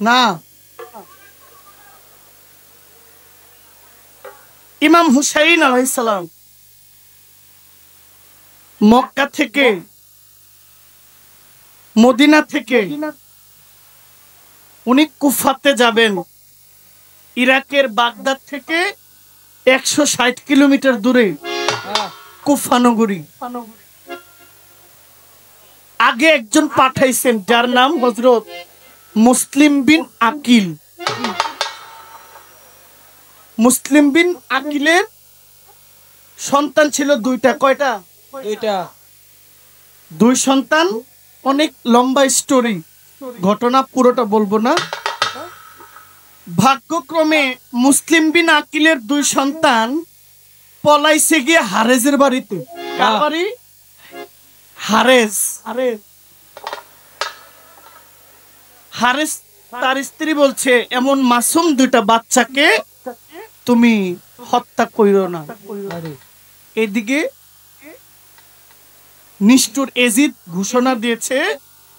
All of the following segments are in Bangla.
না, ইমাম হুসাইন আলাইহিস সালাম মক্কা থেকে, মদিনা থেকে উনি কুফাতে যাবেন। ইরাকের বাগদাদ থেকে 160 কিলোমিটার দূরে কুফা নগরী। আগে একজন পাঠাইছেন যার নাম হযরত মুসলিম বিন আকিল। মুসলিম বিন আকিলের সন্তান ছিল দুইটা। কয়টা? দুইটা। দুই সন্তান। অনেক লম্বা স্টোরি, ঘটনা পুরোটা বলবো না। ভাগ্যক্রমে মুসলিম বিন আকিলের দুই সন্তান পলাইছে গিয়ে হারেজের বাড়িতে। কার বাড়ি? হারেজ। হারেজ তার স্ত্রী বলছে, এমন মাসুম দুইটা বাচ্চাকে তুমি হত্যা কইরো না। এদিকে নিষ্ঠুর এজিদ ঘোষণা দিয়েছে,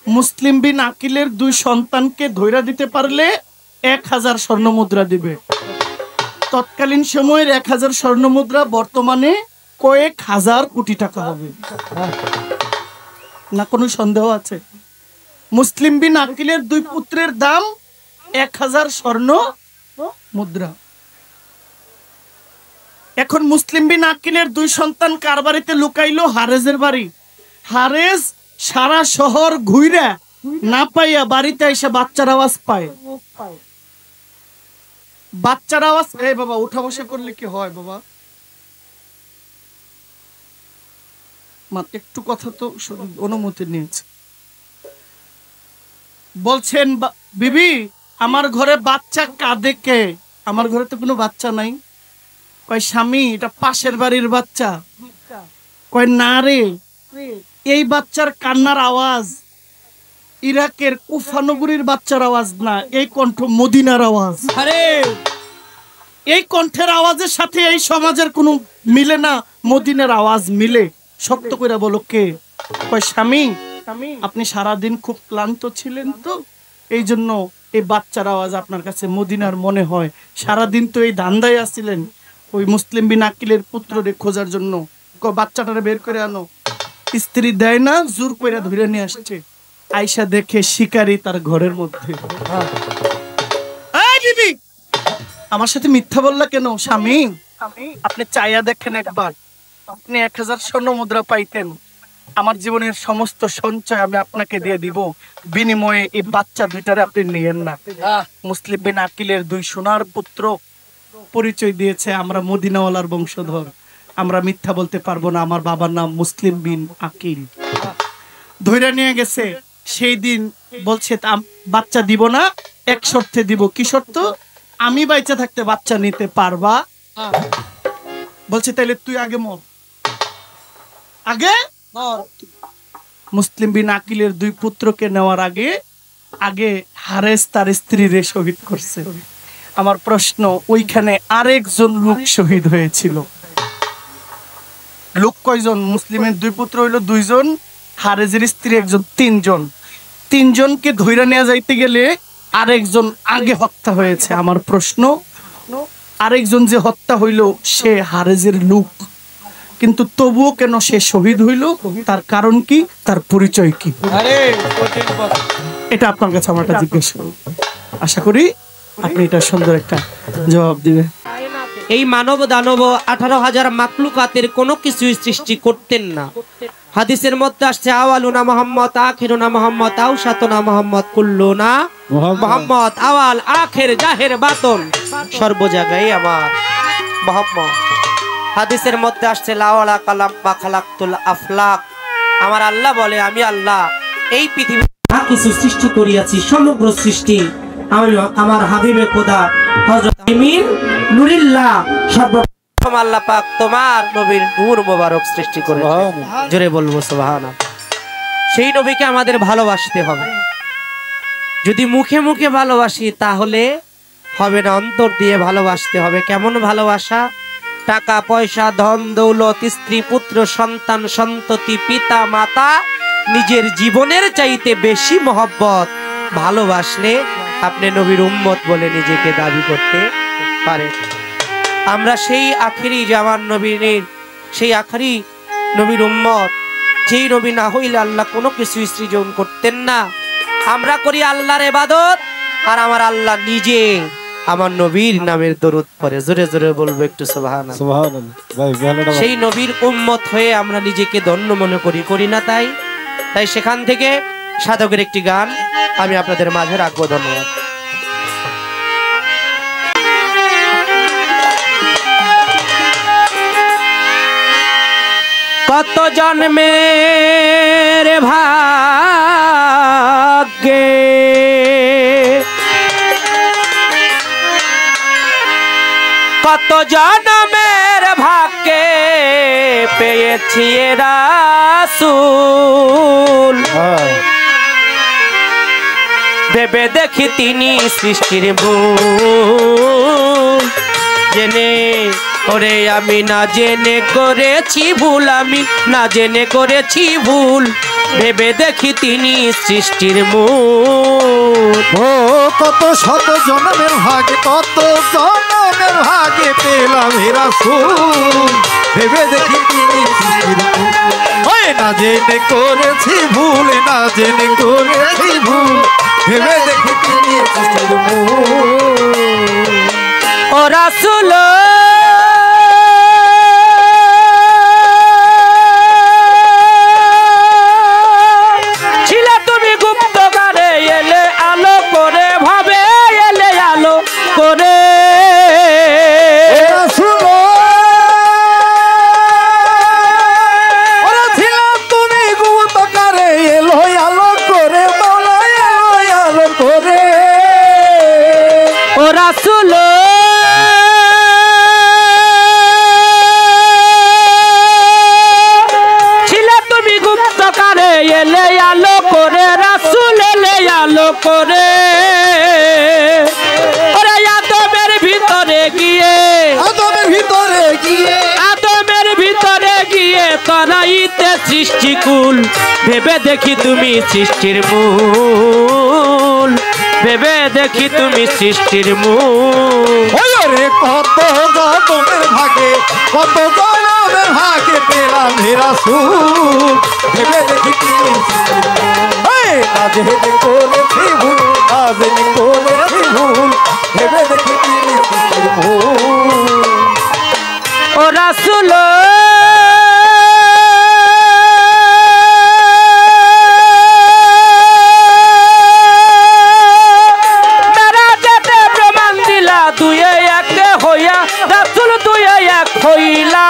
মুসলিম বিন আকিলের দুই সন্তানকে ধইরা দিতে পারলে 1000 স্বর্ণ মুদ্রা দিবে। তৎকালীন সময়ের 1000 স্বর্ণ মুদ্রা বর্তমানে কয়েক হাজার কোটি টাকা হবে। না কোনো সন্দেহ আছে? মুসলিম বিন আকিলের দুই পুত্রের দাম 1000 স্বর্ণ মুদ্রা। এখন মুসলিম বিন আকিলের দুই সন্তান কার বাড়িতে লুকাইলো? হারেজের বাড়ি। হারেজ সারা শহর ঘুইরা না পাইয়া বাড়িতে এসে বাচ্চার আওয়াজ পায়। বাচ্চার আওয়াজ, এই বাবা উঠা বসা করলে কি হয় বাবা? একটু কথা তো অনুমতি নিয়েছে। বলছেন, বিবি আমার ঘরে বাচ্চা কাঁদে কে? আমার ঘরে তো কোনো বাচ্চা নাই। কয় স্বামী, এটা পাশের বাড়ির বাচ্চা। কয় না রে, এই বাচ্চার কান্নার আওয়াজ ইরাকের কুফা নগরীর বাচ্চার আওয়াজ না, এই কণ্ঠ মদিনার আওয়াজ। এই কণ্ঠের আওয়াজের সাথে এই সমাজের কোনো মিলে না, মদিনার আওয়াজ মিলে। শক্ত করে বলো কে? কয় স্বামী, আপনি সারাদিন খুব ক্লান্ত ছিলেন তো, এই জন্য এই বাচ্চার আওয়াজ আপনার কাছে মদিনার মনে হয়। সারাদিন তো এই ধান্দায় আসছিলেন ওই মুসলিম বিন আকিলের পুত্ররে খোঁজার জন্য। বাচ্চাটারে বের করে আনো। স্ত্রী দেয় না, জোর করে ধরে নিয়ে আসছে। আয়সা দেখে শিকারী তার ঘরের মধ্যে। এই বিবি, আমার সাথে মিথ্যা বললা কেন? স্বামী, আপনি চাইয়া দেখেন একবার, আপনি 1000 স্বর্ণ মুদ্রা পাইতেন, আমার জীবনের সমস্ত সঞ্চয় আমি আপনাকে দিয়ে দিব, বিনিময়ে এই বাচ্চা দুইটারে আপনি নিয়েন না। মুসলিম বিন আকিলের দুই সোনার পুত্র পরিচয় দিয়েছে, আমরা মদিনাওয়ালার বংশধর, আমরা মিথ্যা বলতে পারবো না, আমার বাবার নাম মুসলিম বিন আকিল। ধইরা নিয়ে গেছে। সেই দিন বলছে বাচ্চা দিব না, এক শর্তে দিব। কি শর্ত? আমি বাইচা থাকতে বাচ্চা নিতে পারবা। বলছে তাইলে তুই আগে মর। আগে মুসলিম বিন আকিলের দুই পুত্রকে নেওয়ার আগে আগে হারেস তার স্ত্রীরে শহীদ করছে। আমার প্রশ্ন, ওইখানে আরেকজন লোক শহীদ হয়েছিল। লোক কয়জন? মুসলিমের দুই পুত্র হইল 2 জন, হারেজের স্ত্রী একজন, 3 জন। 3 জনকে ধইরা নিয়ে যাইতে গেলে আরেকজন আগে হত্যা হয়েছে। আমার প্রশ্ন, আরেকজন যে হত্যা হইল সে হারেজের লোক, কিন্তু তবুও কেন সে শহীদ হইল? তার কারণ কি? তার পরিচয় কি? এটা আপনার কাছে আমার একটা জিজ্ঞেস করব, আশা করি আপনি এটা সুন্দর একটা জবাব দিবেন। এই মানব দানব 18,000 মাকলুকাতের কোনো কিছুই সৃষ্টি করতেন না। হাদিসের মধ্যে আসছে, আওয়ালুনা মুহাম্মদ, আখিরুনা মুহাম্মদ, আওসাতুনা মুহাম্মদ, কুল্লুনা মুহাম্মদ। আওয়াল, আখির, জাহির, বাতন, সর্ব জায়গায় আমার মুহাম্মদ। হাদিসের মধ্যে আসছে, লাওয়ালা কালাম মা খালাকতুল আফলাক। আমার আল্লাহ বলে, আমি আল্লাহ এই পৃথিবী যা কিছু সৃষ্টি করিয়াছি, সমগ্র সৃষ্টি আমি আমার হাবিবে খোদা হযরত আমিন নুরিল্লাহ সর্বপ্রথম আল্লাহ পাক তোমার নবীর নূর মোবারক সৃষ্টি করেছেন। জোরে বলবো সুবহানাল্লাহ। সেই নবীকে আমাদের ভালোবাসতে হবে। যদি মুখে মুখে ভালোবাসি তাহলে হবে না, অন্তর দিয়ে ভালোবাসতে হবে। কেমন ভালোবাসা? টাকা পয়সা, ধন দৌলত, স্ত্রী পুত্র সন্তান সন্ততি, পিতা মাতা, নিজের জীবনের চাইতে বেশি মহব্বত ভালোবাসলে আপনি নবীর উম্মত বলে নিজেকে দাবি করতে পারেন। আমরা সেই আখেরি জামান নবীর সেই আখেরি নবীর উম্মত, যেই নবী না হইলে আল্লাহ কোনো কিছু সৃজন করতেন না। আমরা করি আল্লাহর ইবাদত, আর আমার আল্লাহ নিজে আমার নবীর নামের দরুদ পড়ে। জোরে জোরে বলবো একটু সুবহানাল্লাহ। সুবহানাল্লাহ। সেই নবীর উম্মত হয়ে আমরা নিজেকে ধন্য মনে করি না? তাই সেখান থেকে সাধকের একটি গান আমি আপনাদের মাঝে রাখবো। ধন্যবাদ। কত জন্মের ভাগ্যে কত জন্মের ভাগ্যে পেয়েছি রাসূল, ভেবে দেখি তিনি সৃষ্টির মূল। জেনে ওরে আমি না জেনে করেছি ভুল, আমি না জেনে করেছি ভুল, ভেবে দেখি তিনি সৃষ্টির মূল। ও কত শত জন্মের ভাগে, কত জন্মের ভাগে পেলাম রাসূল, ভেবে দেখি তিনি সৃষ্টির মূল। ওই না জেনে করেছি ভুল, না জেনে করেছি ভুল, ভেবে দেখি তিনি সৃষ্টির মূল। ও রাসূল ছিলা তুমি গুপ্তকারে, এলে আলো করে ভাবে, এলে আলো করে। রাসূল ওরা ছিলাম তুমি গুপ্তকারে, এলো আলো করে, মাওলা এলো আলো করে। ও রাসূল ছিলা তুমি গুপ্তকারে, এলে আলো করে, রাসূল এলে আলো করে। ওরে আদমের ভিতরে গিয়ে, আদমের ভিতরে গিয়ে, আদমের ভিতরে গিয়ে তরাইতে সৃষ্টিকুল, ভেবে দেখি তুমি সৃষ্টির মূল, ভেবে দেখি তুমি সৃষ্টির মূল। ওরে কত জন্মের ভাগে, কত জন্মের ভাগে পেলাম রাসূল, ভেবে দেখি তিনি সৃষ্টির মূল। না জেনে করেছি ভুল, না জেনে করেছি ভুল, ভেবে দেখি তিনি সৃষ্টির মূল। ও রাসূল মেরাজেতে প্রমাণ দিলা, দুয়ে এক হইয়া, রাসূল দুয়ে এক হইলা।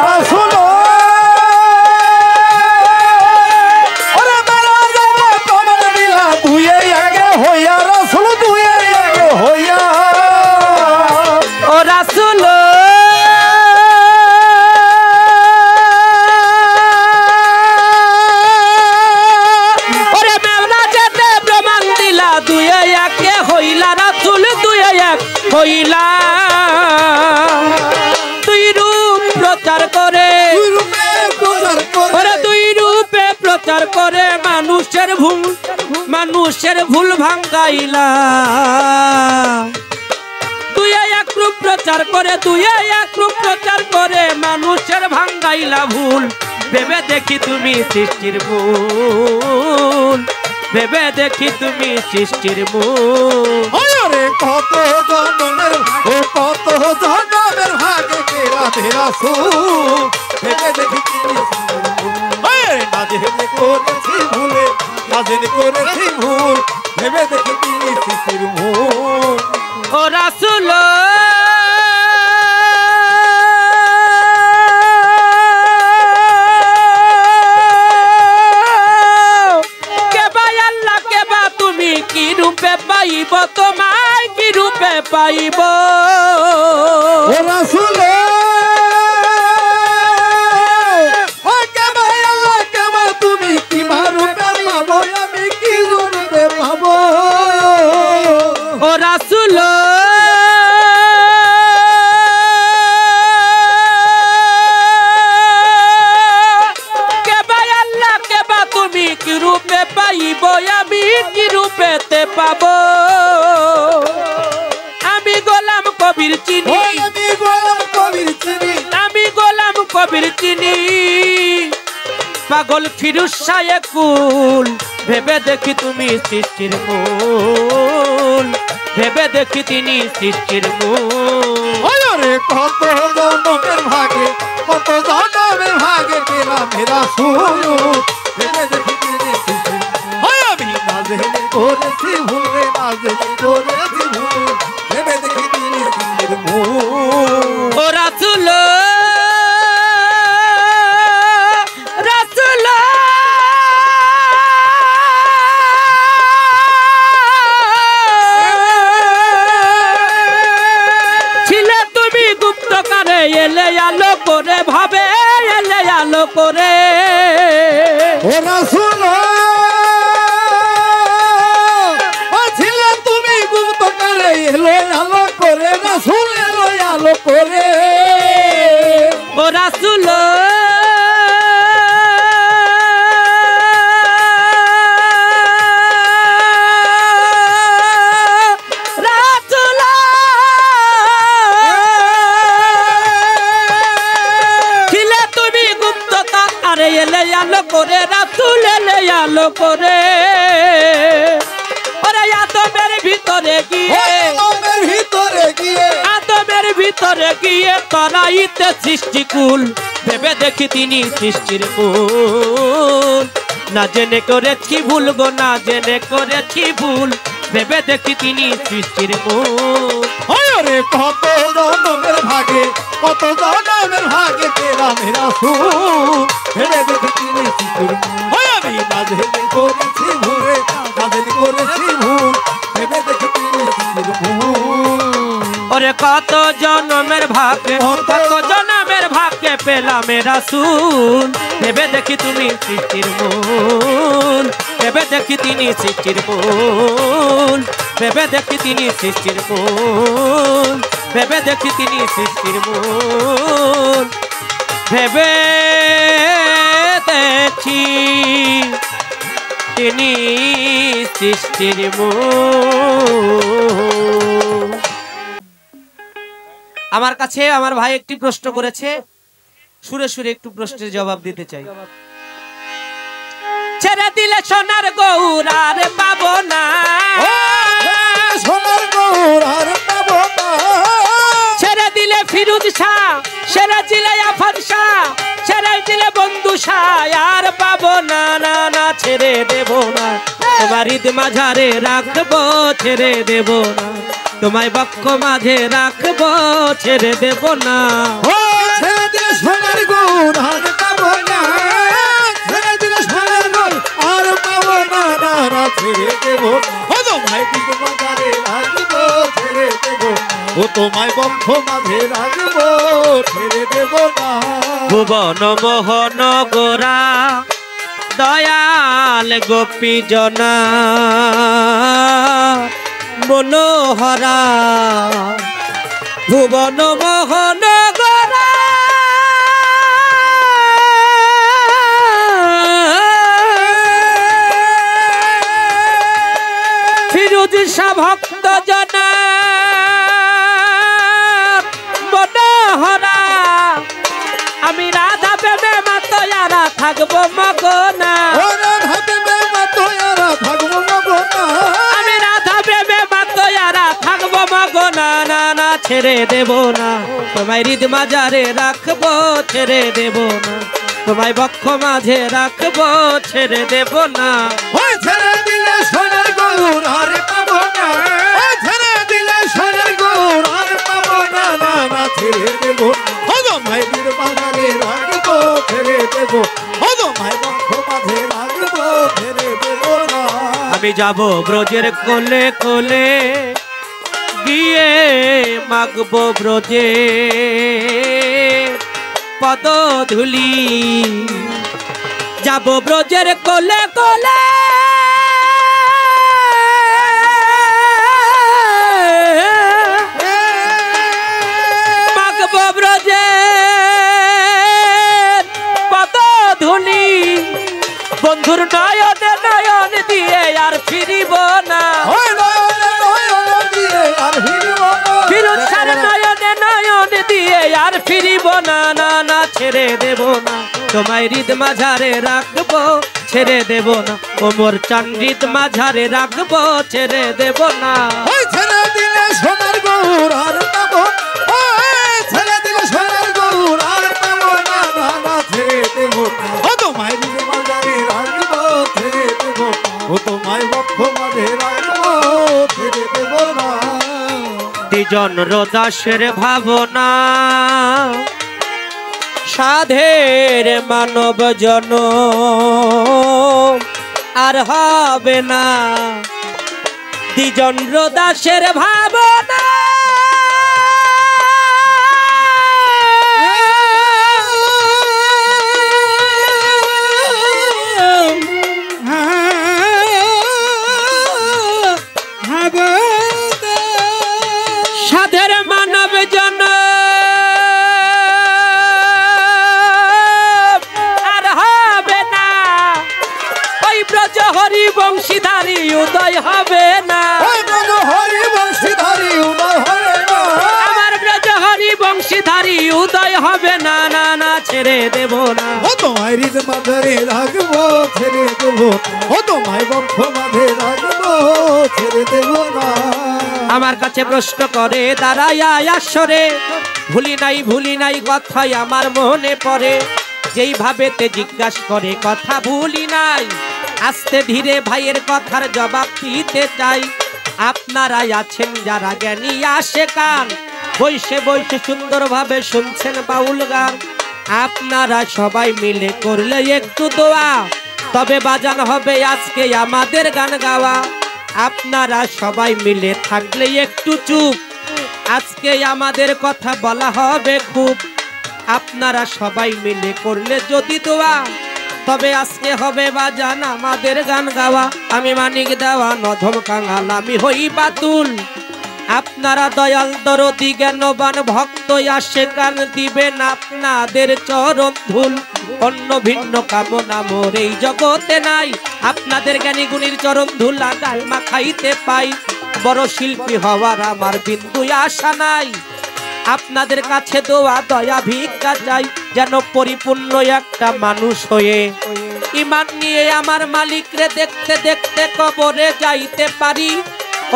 রাসূল ওরে মেরাজেতে প্রমাণ দিলা, দুয়ে এক হইয়া, রাসূল দুয়ে এক হইয়া। ও রাসূল ওরে মেরাজেতে প্রমাণ দিলা, দুয়ে এক হইলা, রাসূল দুয়ে এক হইলা। দুই রূপ প্রচার করে, ওরে দুই রূপে প্রচার করে, মানুষের ভুল ভাঙ্গাইলা। দুই এক রূপ প্রচার করে, দুই এক রূপ প্রচার করে, মানুষের ভাঙ্গাইলা ভুল, ভেবে দেখি তুমি সৃষ্টির মূল, ভেবে দেখি তুমি সৃষ্টির মূল। ওরে কত জন্মের, ও কত জন্মের ভাগে পেলাম রাসূল, ভেবে দেখি তিনি সৃষ্টির মূল। না জেনে করেছি ভুলে, না জেনে করেছি ভুল, ভেবে দেখি তিনি সৃষ্টির মূল। ও রাসূল কেবা আল্লাহ কেবা তুমি, কি রূপে পাইব তোমায়, কি রূপে পাইব। ও রাসূল ও কেবা আল্লাহ কেবা তুমি, কি রূপে পাবো আমি, কি রূপে পাবো। ও রাসূল কেবা আল্লাহ কেবা তুমি, কি রূপে পাই দেখিব আমি কি রূপেতে পাব আমি গোলাম কবির চিনি আমি গোলাম কবির চিনি আমি গোলাম কবির চিনি পাগল ফিরুজ শাহে কুল ভেবে দেখি তুমি সৃষ্টির মূল ভেবে দেখি তিনি সৃষ্টির মূল রে কত জনমের ভাগে কত জনমের ভাগে পেলাম রাসূল ভেবে দেখি তিনি সৃষ্টির মূল আমি না জেনে করেছি ভুল রে না জেনে করেছি ভুল ভেবে দেখি তিনি সৃষ্টির মূল ও রাসূল এলে আলো করে ভাবে এলে আলো করে ও রাসূল ও ছিল তুমি গুপ্ত করে এলো আলো করে রাসূল এলো আলো করে ও রাসূল এলে আলো করে রাসূল এলে আলো করে ওরে আদমের ভিতরে গিয়ে আদমের ভিতরে গিয়ে তরাইতে সৃষ্টিকুল ভেবে দেখি তিনি সৃষ্টির কুল না জেনে করেছি ভুল গো না জেনে করেছি ভুল ভেবে দেখি তিনি সৃষ্টির কুল রে কত জনমের ভাগে কত জনমের ভাগে পেলাম রাসূল ভেবে দেখি তিনি সৃষ্টির মূল আমি না জেনে করেছি ভুল না জেনে করেছি ভুল ভেবে দেখি তিনি সৃষ্টির মূল ওরে কত জনমের ভাগে কত জনমের ভাগে পেলাম রাসূল ভেবে দেখি তুমি সৃষ্টির মূল ভেবে দেখি তিনি সৃষ্টির মূল ভেবে দেখি তিনি সৃষ্টির মূল ভেবে দেখি তিনি সৃষ্টির মূল ভেবে দেখি তিনি সৃষ্টির মূল আমার কাছে আমার ভাই একটি প্রশ্ন করেছে সুরে সুরে একটু প্রশ্নের জবাব দিতে চাই ছেড়ে দিলে সোনার গৌর আর পাবো না সোনার গৌর আর পাবো না ছেড়ে দিলে ফিরোজ শাহ ছেড়ে দিলে আফার শাহ ছেড়ে দিলে বন্ধু শাহ আর পাবো না না না ছেড়ে দেব না তোমার ঈদ মাঝারে রাখবো ছেড়ে দেব না তোমায় বক্ষ মাঝে রাখবো ছেড়ে দেব না ও ছেড়ে দিলে সোনার গৌর আর পাবো না ছেড়ে দিলে সোনার গৌর আর পাবো না না না ছেড়ে দেব ও তোমায় বক্ষ মাঝে রাখবো ছেড়ে দেব ও তোমায় বক্ষ মাঝে রাখবো ছেড়ে দেব না ভুবন মোহন গোরা দয়াল গোপী জনা মনোহরা ভুবন মোহন গোরা ফিরোজ শাহ ভক্ত জনা মনোহরা আমি রাধা প্রেমে মাতয়ারা থাকবো মগনা আমি রাধা প্রেমে মাতয়ারা থাকবো মগনা না না ছেড়ে দেব না তোমায় হৃদ মাঝারে রাখবো ছেড়ে দেব না তোমায় বক্ষ মাঝে রাখবো ছেড়ে দেব না ছেড়ে দিলে সোনার গৌর আর পাবো না ছেড়ে দিলে সোনার গৌর আর পাবো না না না ছেড়ে দেব মাই বীর বাজারে রাখবো ছেড়ে দেব মাই বক্ষ মাঝে রাখবো ছেড়ে দেব না আমি যাব ব্রজের কোলে কোলে গিয়ে মাগবো ব্রজে পদ ধুলি যাব ব্রজের কোলে কোলে মাগবো ব্রজে পদ ধুলি বন্ধুর নয়নে নয়ন দিয়ে ফিরিব না, ওই নয়নে নয়ন দিয়ে আর ফিরিব না, ফিরোজ শাহর নয়নে নয়ন দিয়ে আর ফিরিব না, না না ছেড়ে দেব না, তোমায় হৃদ মাঝারে রাখবো, ছেড়ে দেব না, ওমর চান হৃদ মাঝারে রাখবো, ছেড়ে দেব না। ওই ছেড়ে দিলে সোনার গৌর আর পাবো, ওই ছেড়ে দিলে সোনার গৌর আর পাবো না, না না ছেড়ে দেব না, ও তোমায় হৃদ মাঝারে রাখবো, ছেড়ে দেব না, ও তোমায় বক্ষ মাঝে রাখবো, ছেড়ে দেব না। দ্বিজন রোদাসের ভাবনা সাধের মানব জন আর হবে না, দ্বিজন রোদাসের ভাবনা সাধের মানব জন আর হবে না, ওই ব্রজ হরি বংশীধারী উদয় হবে না, ওই ব্রজ হরি বংশীধারী উদয় হবে না, আমার ব্রজ হরি বংশীধারী উদয় হবে না, না না ছেড়ে দেব না, ও তোমায় হৃদ মাঝারে রাখবো, ছেড়ে দেব না, ও তোমায় বক্ষ মাঝে রাখবো, ছেড়ে দেব না। আমার কাছে প্রশ্ন করে দাঁড়াইয়া আসরে, ভুলি নাই কথাই আমার মনে পড়ে, যেই ভাবেতে জিজ্ঞাসা করে কথা ভুলি নাই, আস্তে ধীরে ভাইয়ের কথার জবাব দিতে চাই। আপনারাই আছেন যারা জ্ঞানী আসে কান, বৈশে বৈশে সুন্দরভাবে শুনছেন বাউল গান, আপনারা সবাই মিলে করলে একটু দোয়া, তবে বাজান হবে আজকে আমাদের গান গাওয়া। আপনারা সবাই মিলে থাকলে একটু চুপ, আজকে আমাদের কথা বলা হবে খুব, আপনারা সবাই মিলে করলে যদি দোয়া, তবে আজকে হবে বাজান আমাদের গান গাওয়া। আমি মানিক দেওয়া নধম কাঙাল, আমি হই বাতুল, আপনারা দয়াল দরদি জ্ঞানবান ভক্ত আসে গান দিবেন আপনাদের চরণ ধুল, অন্য ভিন্ন কামনা মোর এই জগতে নাই, আপনাদের জ্ঞানী গুণীর চরণ ধুল গাল মাখাইতে পাই, বড় শিল্পী হওয়ার আমার বিন্দু আশা নাই, আপনাদের কাছে দোয়া দয়া ভিক্ষা চাই, যেন পরিপূর্ণ একটা মানুষ হয়ে ঈমান নিয়ে আমার মালিকরে দেখতে দেখতে কবরে যাইতে পারি,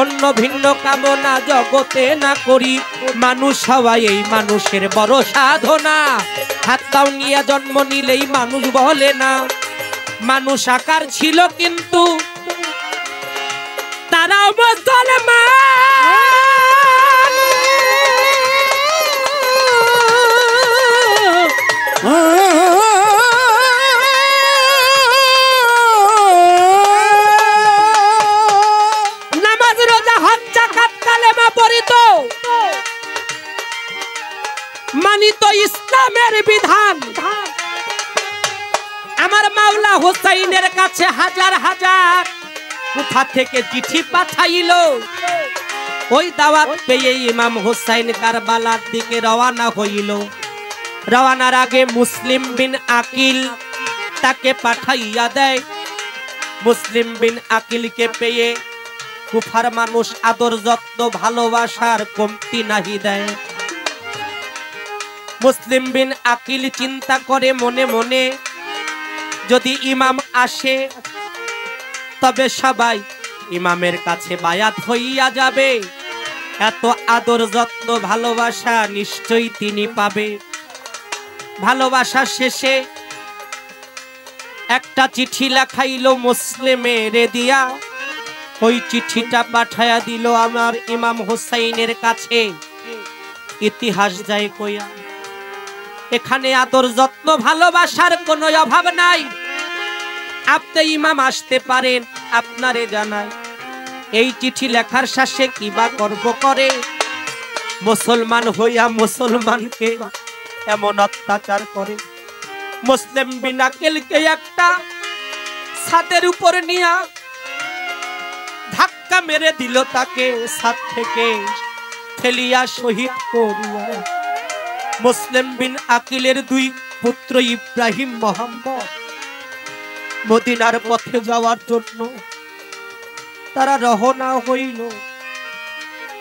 অন্য ভিন্ন কামনা জগতে না করি, মানুষ হওয়া এই মানুষের বড় সাধনা, হাত পাও নিয়ে জন্ম নিলেই মানুষ বলে না, মানুষ আকার ছিল কিন্তু তারাও মুসলমান, নামাজ রোজা হজ যাকাত কালেমা পড়িত, মানিত ইসলামের বিধান, আমার মাওলা হুসাইনের কাছে হাজার হাজার কোথা থেকে চিঠি পাঠাইল, ওই দাওয়াত পেয়ে ইমাম হুসাইন কারবালার দিকে রওনা হইল, রওনার আগে মুসলিম বিন আকিল তাকে পাঠাইয়া দেয়, মুসলিম বিন আকিলকে পেয়ে কুফার মানুষ আদর যত্ন ভালোবাসার কমতি নাহি দেয়। মুসলিম বিন আকিল চিন্তা করে মনে মনে, যদি ইমাম আসে তবে সবাই ইমামের কাছে বায়াত হইয়া যাবে, এত আদর যত্ন ভালোবাসা নিশ্চয়ই তিনি পাবে। ভালোবাসা শেষে একটা চিঠি লেখাইল মুসলিমের দিয়া, ওই চিঠিটা পাঠায়া দিল আমার ইমাম হুসাইনের কাছে। ইতিহাস যায় কইয়া, এখানে আদর যত্ন ভালোবাসার কোনো অভাব নাই, আপনি ইমাম আসতে পারেন, আপনারে জানাই। এই চিঠি লেখার শেষে কিবা গর্ব করে, মুসলমান হইয়া মুসলমানকে এমন অত্যাচার করে। মুসলিম বিন আকিলকে একটা ছাদের উপরে নিয়া ধাক্কা মেরে দিল, তাকে ছাদ থেকে ফেলিয়া শহীদ করিয়া। মুসলিম বিন আকিলের দুই পুত্র ইব্রাহিম মোহাম্মদ মদিনার পথে যাওয়ার জন্য তারা রহনা হইল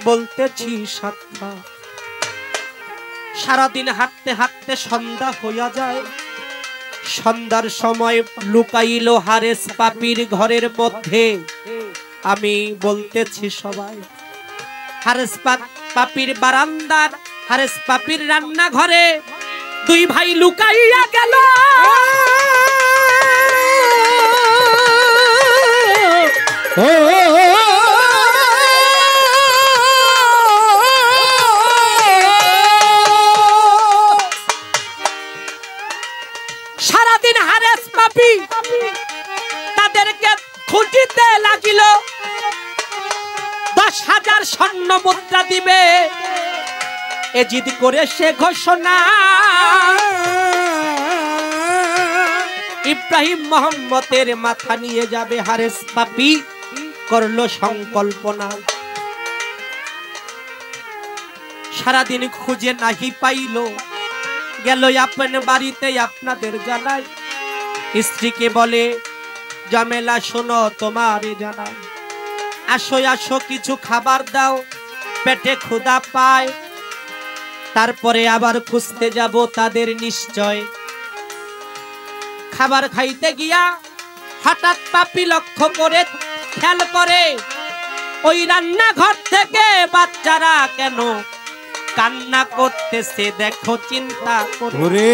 বলতেছি সাক্ষা। সারাদিন হাঁটতে হাঁটতে সন্ধ্যা হইয়া যায়। সন্ধ্যার সময় লুকাইল হারেস পাপির ঘরের মধ্যে। আমি বলতেছি সবাই, হারেস পাপির বারান্দার, হারেস পাপির রান্নাঘরে দুই ভাই লুকাইয়া গেল। সারাদিন হারেস পাপি তাদেরকে খুঁজিতে লাগিল। 10,000 স্বর্ণ মুদ্রা দিবে এ জিদ করে সে ঘোষণা। ইব্রাহিম মোহাম্মদের মাথা নিয়ে যাবে হারেস পাপি করলো সংকল্পনা। সারাদিন খুঁজে নাহি পাইল, গেল আপন বাড়িতে। আপনাদের জানাই, স্ত্রীকে বলে জামেলা শোনো তোমারে জানাই, আসো আসো কিছু খাবার দাও, পেটে ক্ষুধা পায়। তারপরে আবার খুঁজতে যাব তাদের নিশ্চয়। খাবার খাইতে গিয়া হঠাৎ পাপি লক্ষ্য করে খেয়াল করে ওই রান্নাঘর থেকে বাচ্চারা কেন কান্না করতেছে। দেখো চিন্তা করে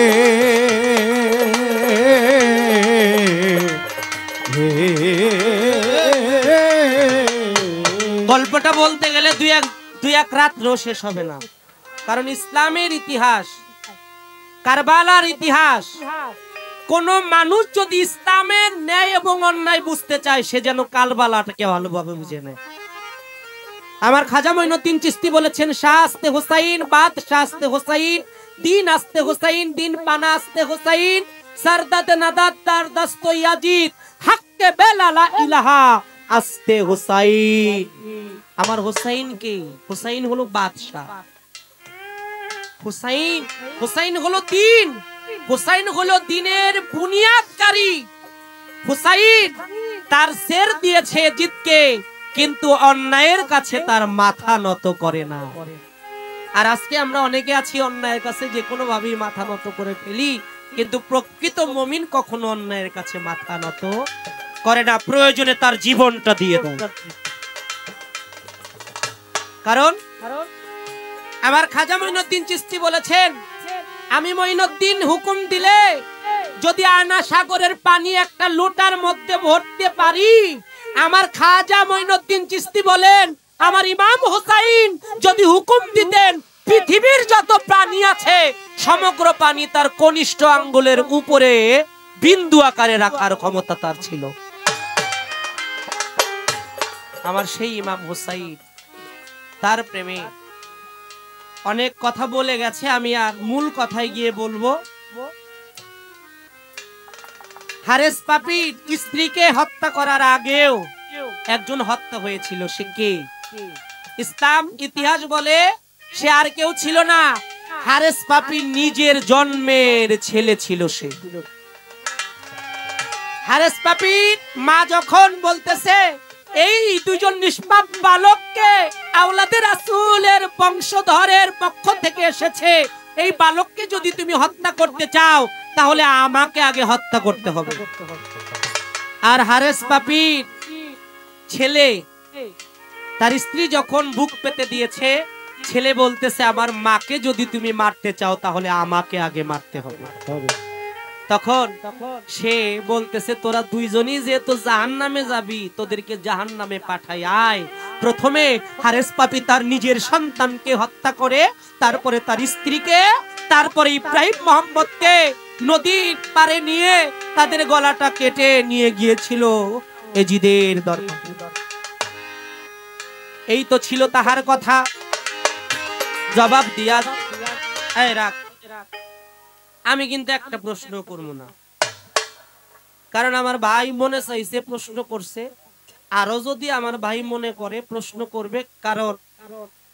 গল্পটা বলতে গেলে দুই এক রাত্র শেষ হবে না। কারণ ইসলামের ইতিহাস, কারবালার ইতিহাস, কোন মানুষ যদি ইসলামের ন্যায় এবং অন্যায় বুঝতে চায় সে যেন কারবালাটাকে ভালোভাবে বুঝে নেয়। আমার খাজা মঈনুদ্দিন চিশতি বলেছেন, শাহ আস্তে হুসাইন, বাদ শাহ আস্তে হুসাইন, দিন আস্তে হুসাইন, দিন পানা আস্তে হুসাইন, সরদাদ নাদাত দার দস্ত ইয়াজিদ, হক্কে বেলালা ইলাহা আস্তে হুসাইন। আমার হুসাইন কে? হুসাইন হলো বাদশাহ, হুসাইন, হুসাইন হলো দিন, হুসাইন হলো দিনের বুনিয়াদকারী। হুসাইন তার শের দিয়েছে জিতকে, কিন্তু অন্যায়ের কাছে তার মাথা নত করে না। আর আজকে আমরা অনেকে আছি অন্যায়ের কাছে যে কোনো ভাবেই মাথা নত করে ফেলি, কিন্তু প্রকৃত মুমিন কখনো অন্যায়ের কাছে মাথা নত করে না, প্রয়োজনে তার জীবনটা দিয়ে দেয়। কারণ আমার খাজা মঈনুদ্দিন চিশতি বলেছেন, আমি মঈনুদ্দিন হুকুম দিলে যদি আনা সাগরের পানি একটা লোটার মধ্যে ভরতে পারি, আমার খাজা মঈনুদ্দিন চিশতি বলেন, আমার ইমাম হুসাইন যদি হুকুম দিতেন পৃথিবীর যত প্রাণী আছে সমগ্র পানি তার কনিষ্ঠ আঙ্গুলের উপরে বিন্দু আকারে রাখার ক্ষমতা তার ছিল। আমার সেই ইমাম হুসাইন, তার প্রেমে অনেক কথা বলে গেছে, আমি আর মূল কথায় গিয়ে বলবো। হারেস পাপির স্ত্রীকে হত্যা করার আগেও একজন হত্যা হয়েছিল। সে কে? ইসলাম ইতিহাস বলে সে আর কেউ ছিল না, হারেস পাপির নিজের জন্মের ছেলে ছিল সে। হারেস পাপির মা যখন বলতেছে এই দুজন নিষ্পাপ বালককে আওলাদে রাসূলের বংশধরের পক্ষ থেকে এসেছে, এই বালককে যদি তুমি হত্যা করতে চাও তাহলে আমাকে আগে হত্যা করতে হবে। আর হারেস পাপির ছেলে তার স্ত্রী যখন বুক পেতে দিয়েছে, ছেলে বলতেছে আমার মাকে যদি তুমি মারতে চাও তাহলে আমাকে আগে মারতে হবে। তখন সে বলতেছে তোরা দুইজনই যেহেতু জাহান্নামে যাবি, তোদেরকে জাহান্নামে পাঠাই আয়। প্রথমে হারেস পাপি তার নিজের সন্তানকে হত্যা করে, তারপরে তার স্ত্রীকে, তারপরে ইব্রাহিম মোহাম্মদকে নদীর পারে নিয়ে তাদের গলাটা কেটে নিয়ে গিয়েছিল এজিদের দরবারে। এই তো ছিল তাহার কথা। জবাব দিয়া রাখ। আমি কিন্তু একটা প্রশ্ন করব না, কারণ আমার ভাই মনে চাইছে প্রশ্ন করছে, আরো যদি আমার ভাই মনে করে প্রশ্ন করবে, কারণ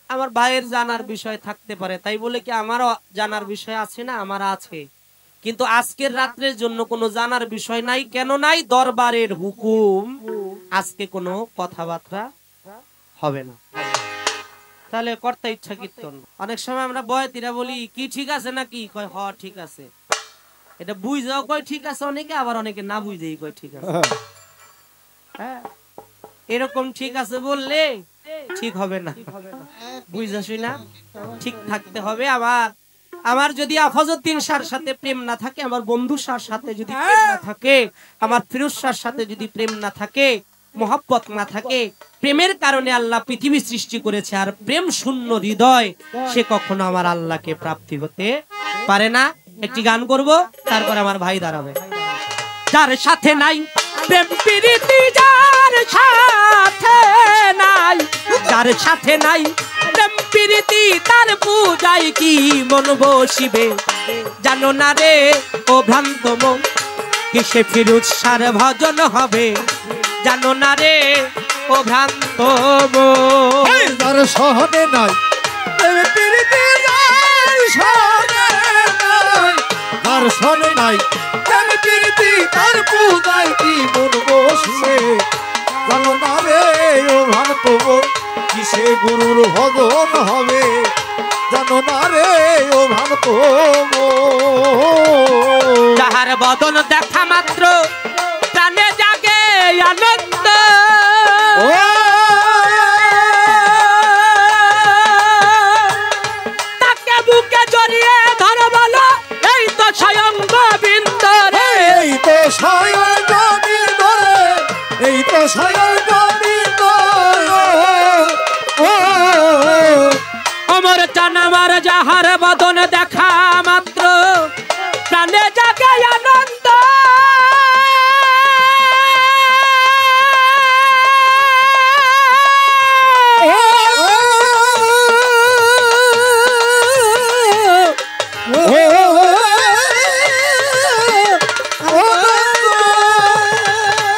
আমার ভাইয়ের জানার বিষয় থাকতে পারে। তাই বলে কি আমারও জানার বিষয় আছে না? আমার আছে, কিন্তু আজকের রাত্রের জন্য কোনো জানার বিষয় নাই। কেন নাই? দরবারের হুকুম আজকে কোনো কথাবার্তা হবে না। তাহলে কর্তা ইচ্ছা কীর্তন। অনেক সময় আমরা বয়াতিরা বলি কি ঠিক আছে নাকি, কয় হ ঠিক আছে। এটা বুঝাও কয় ঠিক আছে অনেকে, আবার অনেকে না বুঝেই কয় ঠিক আছে। হ্যাঁ, এরকম ঠিক আছে বললে ঠিক হবে না, বুঝাসই না, ঠিক থাকতে হবে। আমার যদি আফাজউদ্দিন শাহর সাথে প্রেম না থাকে, আমার বন্ধু শাহর সাথে যদি প্রেম না থাকে, আমার ফিরোজ শাহর সাথে যদি প্রেম না থাকে, মোহাব্বত না থাকে, প্রেমের কারণে আল্লাহ পৃথিবী সৃষ্টি করেছে, আর প্রেম শূন্য হৃদয় সে কখনো আমার আল্লাহকে প্রাপ্তি হতে পারে না। একটি গান করব, তারপর আমার ভাই দাঁড়াবে। যার সাথে নাই প্রেম প্রীতি, যার সাথে নাই, যার সাথে নাই প্রেম প্রীতি, তার পূজায় কি মন বসিবে। জানো না রে ও ভ্রান্ত মন, কিসে ফিরোজ শাহর ভজন হবে। জানো না রে ও ভ্রান্ত মন, যার সহনে নাই প্রেম প্রীতি, যার সহনে নাই, যার সহনে নাই প্রেম প্রীতি, তার পূজায় কি মন বসবে। জানো না রে ও ভ্রান্ত মন, কিসে গুরুর ভজন হবে। জানো না রে ও ভ্রান্ত মন, যাহার বদন দেখা মাত্র প্রাণে জাগে আনন্দ। তাকে বুকে জড়িয়ে ধরো বলো, এই তো স্বয়ং গোবিন্দ রে। এই তো স্বয়ং গোবিন্দ রে, এই তো স্বয়ং গোবিন্দ। অমর চান আমার যাহার বদন দেখা মাত্র প্রাণে জাগে আনন্দ।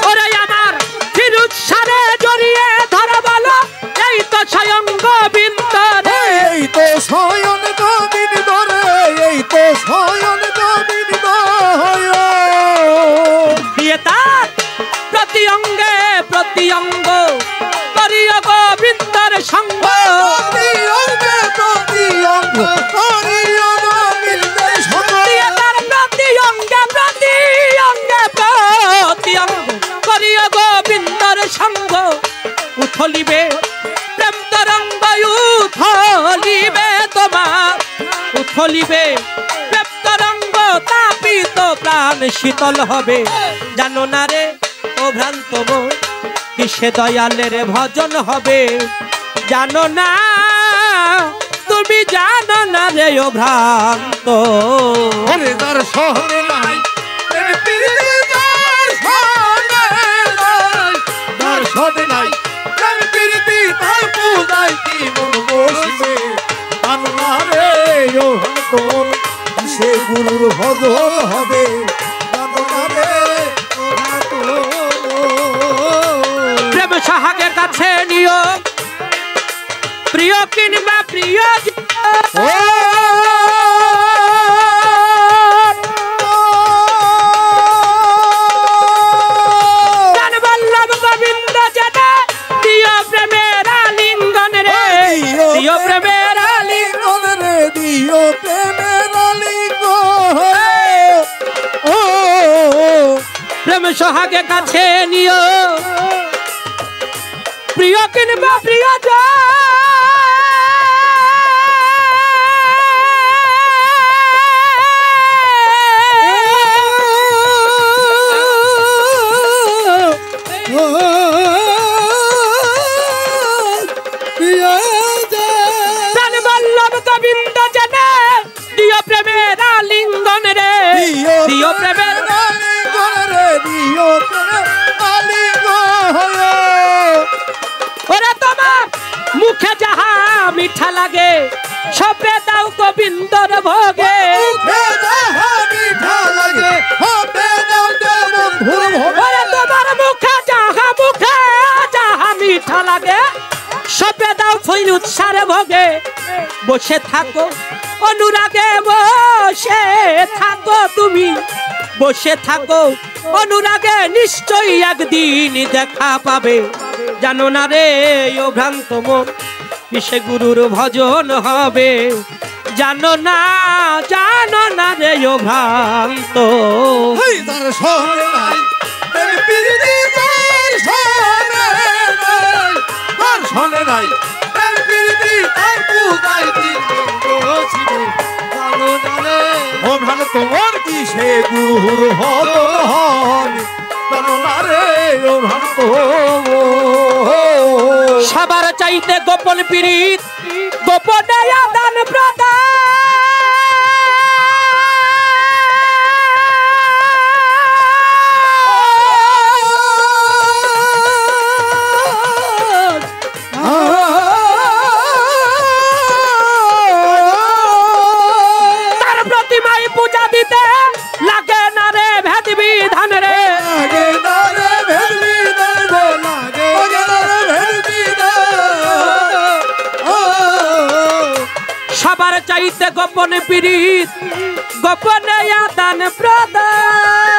ওরে আমার ফিরোজ শাহরে জড়িয়ে ধরো বলো, এই তো স্বয়ং গোবিন্দ রে। এই তো স্বয়ং গোবিন্দ রে, এই তো স্বয়ং গোবিন্দ। দিয়ে তার প্রতি অঙ্গে প্রতি অঙ্গ করিও গোবিন্দর সঙ্গ। প্রতি অঙ্গে প্রতি অঙ্গ করিও গোবিন্দের সঙ্গ। দিয়ে তার প্রতি অঙ্গে প্রতি অঙ্গে প্রতি অঙ্গ করিও গোবিন্দর সঙ্গ। উথলিবে প্রেম তরঙ্গ, উথলিবে তোমার, উথলিবে প্রেম তরঙ্গ, তাপিত প্রাণ শীতল হবে। জানো না রে ও ভ্রান্ত মন, কিসে দয়ালের ভজন হবে। জানো না, তুমি জানো না রে ও ভ্রান্ত। ওরে যার সহনে নাই প্রেম প্রীতি, যার সহনে নাই, যার সহনে নাই প্রেম প্রীতি, তার পূজায় কি মন বসবে। জানো না রে ও ভক্ত মন, কিসে গুরুর ভজন হবে। জানো না রে ও ভক্ত মন। প্রেম সাহাগের কাছে নিও, প্রিয় কিংবা প্রিয় বল্লভ গোবিন্দ জানা, দিও প্রেমের আলিঙ্গন রে, দিও প্রেমের আলিঙ্গন রে, দিও প্রেমের আলিঙ্গন। প্রেম সোহাগে কাছে নিও, প্রিয় কিংবা প্রিয় বল্লভ গোবিন্দ জানে, দিও প্রেমের আলিঙ্গন রে, দিও প্রেমের আলিঙ্গন রে, দিও প্রেমের আলিঙ্গন। ওরে তোমার মুখে যাহা মিঠা লাগে, সবে দাও গোবিন্দর ভোগে। মুখে যাহা মিঠা লাগে, হবে দাও বন্ধুর ভোগে। ওরে তোমার মুখে যাহা মিঠা লাগে, সবে দাও ফিরোজ শাহর ভোগে। বসে থাকো অনুরাগে, বসে থাকো তুমি বসে থাকো অনুরাগে নিশ্চয়ই একদিন দেখা পাবে জানো না রে ও ভ্রান্ত মন কিসে গুরুর ভজন হবে জানো না রে ও ভ্রান্ত তোমার কি সে গুরুর হবে জানো না রে ও ভ্রান্ত সবার চাইতে গোপন পীড়িত গোপনে আদান প্রদান তার প্রতিমায় পূজা দিতে লাগে না রে ভেদ বিধান রে সবার চাইতে গোপনে পীড়িত গোপনে আদান প্রদান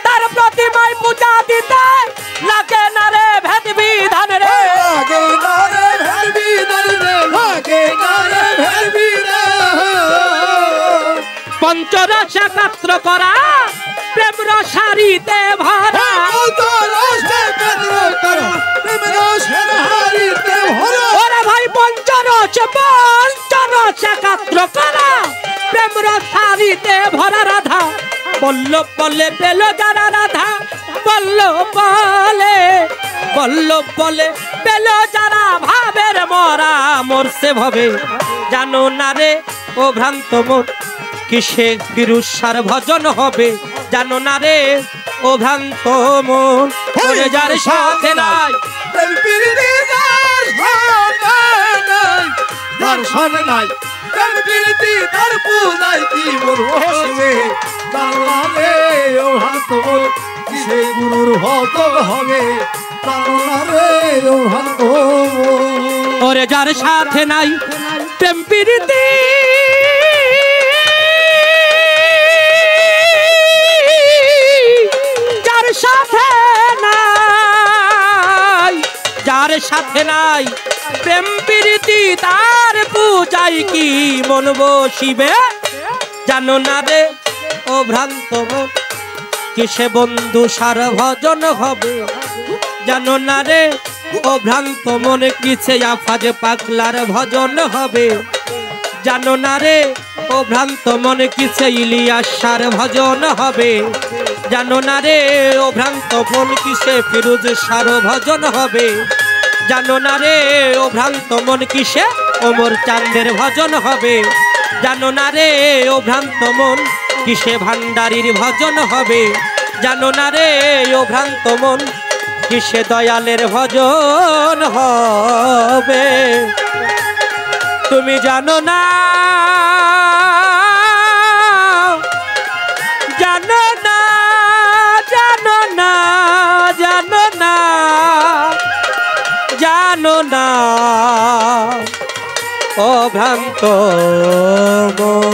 তার প্রতিমায় পূজা দিতে লাগে না রে ভেদ বিধান রে পঞ্চরস একাত্র করা প্রেম রসারিতে ভরা ওরে ভাই পঞ্চরস একাত্র করা প্রেম রসারিতে ভরা রাধা বল্লভ বলে পেল যারা রাধা বল্লভ বলে পেল যারা ভাবের মরা মরছে ভবে জানো না রে ও ভ্রান্ত মন কিসে বিরুষার ভজন হবে জানো না রে ও ভ্রান্ত মন ওরে যার সাথে নাই দর্শন নাই তার পূজায় কি বলবে জানো রে ও ভ্রান্ত কিসে গুরুর ভজন হবে জানো না রে ও ভ্রান্ত ওরে যার সাথে নাই প্রেম প্রীতি যার সাথে নাই প্রেম প্রীতি তার পূজায় কি মন বসিবে জানো না রে ও ভ্রান্ত মন কিসে বন্ধু সার ভজন হবে জানো না রে ও ভ্রান্ত মনে কিসে আফাজ পাগলার ভজন হবে জানো না রে ও ভ্রান্ত মনে কিসে ইলিয়াসার ভজন হবে জানো না রে ও ভ্রান্ত মন কিসে ফিরোজ সার ভজন হবে জানো না রে ও ভ্রান্ত মন কিসে ওমর চাঁদের ভজন হবে জানো না রে ও ভ্রান্ত মন কিসে ভান্ডারীর ভজন হবে জানো না রে ও ভ্রান্ত মন কিসে দয়ালের ভজন হবে তুমি জানো না জানো না ও ভ্রান্ত মন।